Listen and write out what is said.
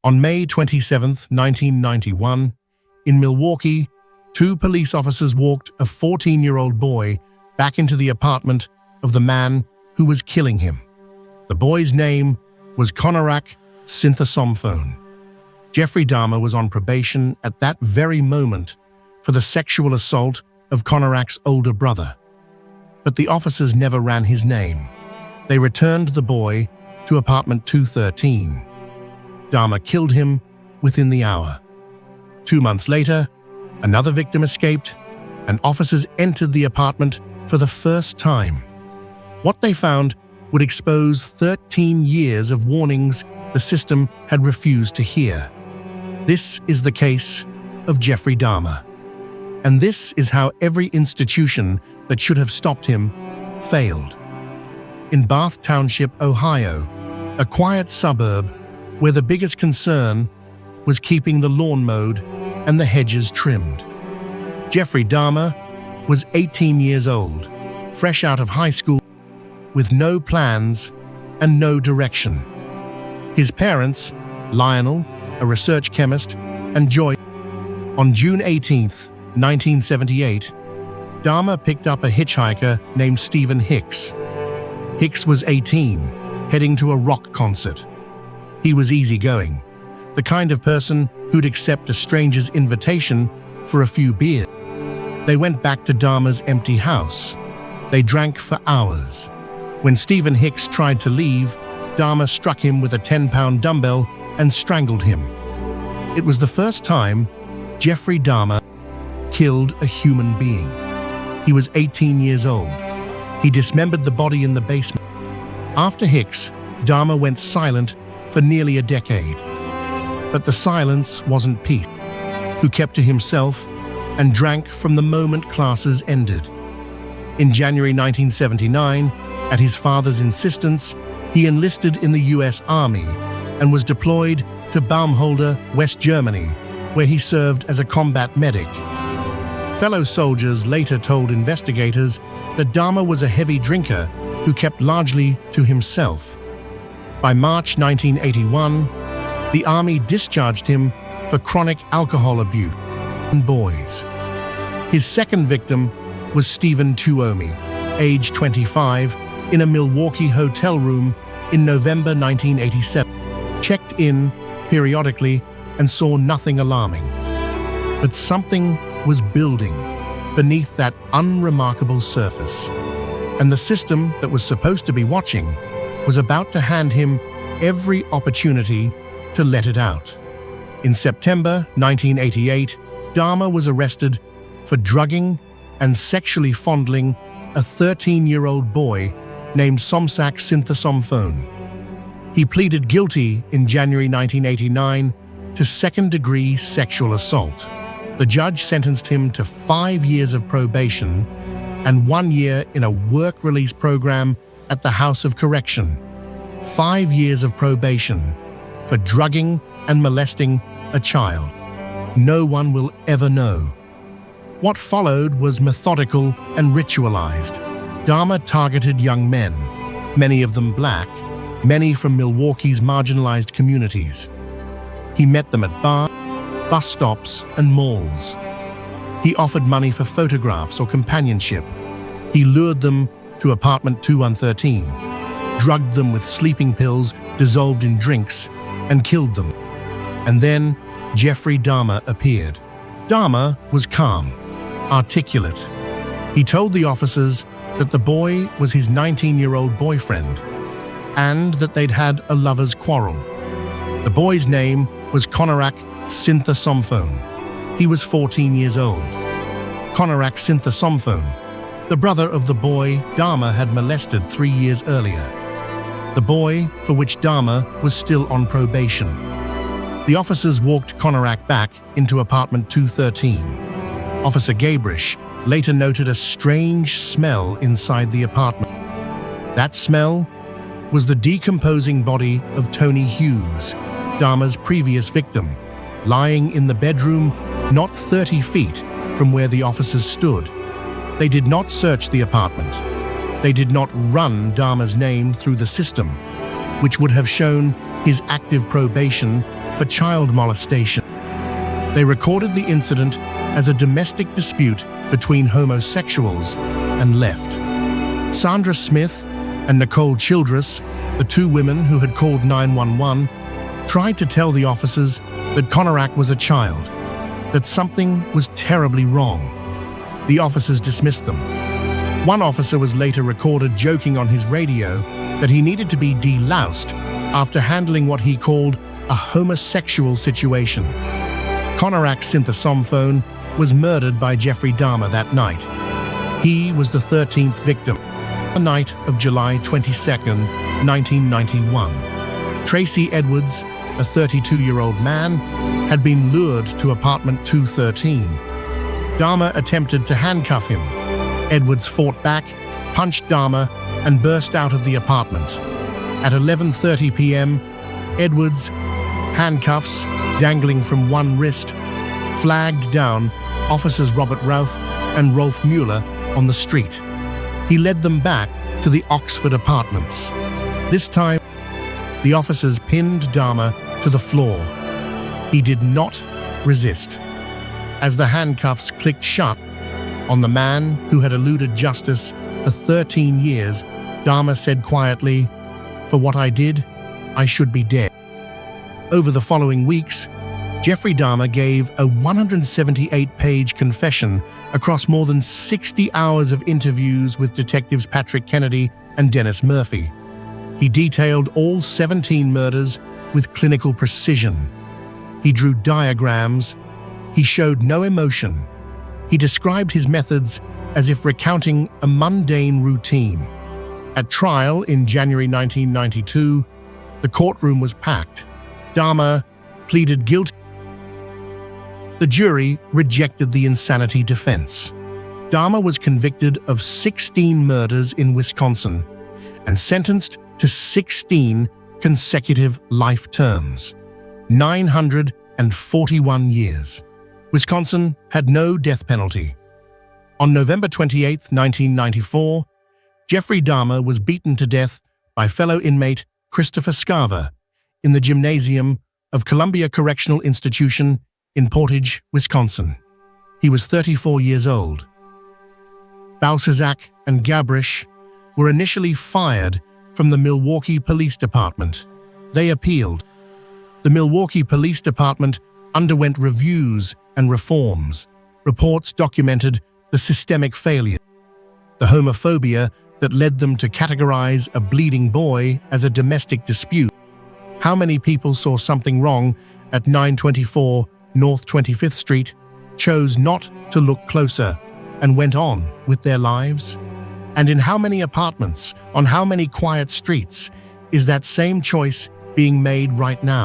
On May 27, 1991, in Milwaukee, two police officers walked a 14-year-old boy back into the apartment of the man who was killing him. The boy's name was Konorak Synthesomphone. Jeffrey Dahmer was on probation at that very moment for the sexual assault of Konorak's older brother. But the officers never ran his name. They returned the boy to apartment 213. Dahmer killed him within the hour. 2 months later, another victim escaped, and officers entered the apartment for the first time. What they found would expose 13 years of warnings the system had refused to hear. This is the case of Jeffrey Dahmer. And this is how every institution that should have stopped him failed. In Bath Township, Ohio, a quiet suburb where the biggest concern was keeping the lawn mowed and the hedges trimmed, Jeffrey Dahmer was 18 years old, fresh out of high school, with no plans and no direction. His parents, Lionel, a research chemist, and Joy. On June 18, 1978, Dahmer picked up a hitchhiker named Stephen Hicks. Hicks was 18, heading to a rock concert. He was easygoing, the kind of person who'd accept a stranger's invitation for a few beers. They went back to Dahmer's empty house. They drank for hours. When Stephen Hicks tried to leave, Dahmer struck him with a 10-pound dumbbell and strangled him. It was the first time Jeffrey Dahmer killed a human being. He was 18 years old. He dismembered the body in the basement. After Hicks, Dahmer went silent for nearly a decade. But the silence wasn't peace. Who kept to himself and drank from the moment classes ended. In January 1979, at his father's insistence, he enlisted in the U.S. Army and was deployed to Baumholder, West Germany, where he served as a combat medic. Fellow soldiers later told investigators that Dahmer was a heavy drinker who kept largely to himself. By March 1981, the Army discharged him for chronic alcohol abuse and boys. His second victim was Stephen Tuomi, age 25, in a Milwaukee hotel room in November 1987. Checked in periodically and saw nothing alarming. But something was building beneath that unremarkable surface, and the system that was supposed to be watching was about to hand him every opportunity to let it out. In September 1988, Dahmer was arrested for drugging and sexually fondling a 13-year-old boy named Somsak Synthesomphone. He pleaded guilty in January 1989 to second-degree sexual assault. The judge sentenced him to 5 years of probation and 1 year in a work-release program at the House of Correction. 5 years of probation for drugging and molesting a child. No one will ever know. What followed was methodical and ritualized. Dahmer targeted young men, many of them black, many from Milwaukee's marginalized communities. He met them at bars, bus stops, and malls. He offered money for photographs or companionship. He lured them to apartment 2113, drugged them with sleeping pills dissolved in drinks, and killed them. And then Jeffrey Dahmer appeared. Dahmer was calm, articulate. He told the officers that the boy was his 19-year-old boyfriend and that they'd had a lover's quarrel. The boy's name was Konorak Synthesomphone. He was 14 years old. Konorak Synthesomphone, the brother of the boy Dahmer had molested 3 years earlier. The boy for which Dahmer was still on probation. The officers walked Konorak back into apartment 213. Officer Gabrish later noted a strange smell inside the apartment. That smell was the decomposing body of Tony Hughes, Dahmer's previous victim, lying in the bedroom not 30 feet from where the officers stood. They did not search the apartment. They did not run Dahmer's name through the system, which would have shown his active probation for child molestation. They recorded the incident as a domestic dispute between homosexuals and left. Sandra Smith and Nicole Childress, the two women who had called 911, tried to tell the officers that Konarak was a child, that something was terribly wrong. The officers dismissed them. One officer was later recorded joking on his radio that he needed to be deloused after handling what he called a homosexual situation. Konarak synthesomphone was murdered by Jeffrey Dahmer that night. He was the 13th victim. The night of July 22, 1991. Tracy Edwards, a 32-year-old man, had been lured to apartment 213. Dahmer attempted to handcuff him. Edwards fought back, punched Dahmer, and burst out of the apartment. At 11:30 p.m., Edwards, handcuffs dangling from one wrist, flagged down officers Robert Routh and Rolf Mueller on the street. He led them back to the Oxford apartments. This time, the officers pinned Dahmer to the floor. He did not resist. As the handcuffs clicked shut on the man who had eluded justice for 13 years, Dahmer said quietly, "For what I did, I should be dead." Over the following weeks, Jeffrey Dahmer gave a 178-page confession across more than 60 hours of interviews with detectives Patrick Kennedy and Dennis Murphy. He detailed all 17 murders with clinical precision. He drew diagrams. He showed no emotion. He described his methods as if recounting a mundane routine. At trial in January 1992, the courtroom was packed. Dahmer pleaded guilty. The jury rejected the insanity defense. Dahmer was convicted of 16 murders in Wisconsin and sentenced to 16 consecutive life terms, 941 years. Wisconsin had no death penalty. On November 28, 1994, Jeffrey Dahmer was beaten to death by fellow inmate Christopher Scarver in the gymnasium of Columbia Correctional Institution in Portage, Wisconsin. He was 34 years old. Bauszak and Gabrish were initially fired from the Milwaukee Police Department. They appealed. The Milwaukee Police Department underwent reviews and reforms. Reports documented the systemic failure, the homophobia that led them to categorize a bleeding boy as a domestic dispute. How many people saw something wrong at 924 North 25th Street, chose not to look closer, and went on with their lives? And in how many apartments, on how many quiet streets, is that same choice being made right now?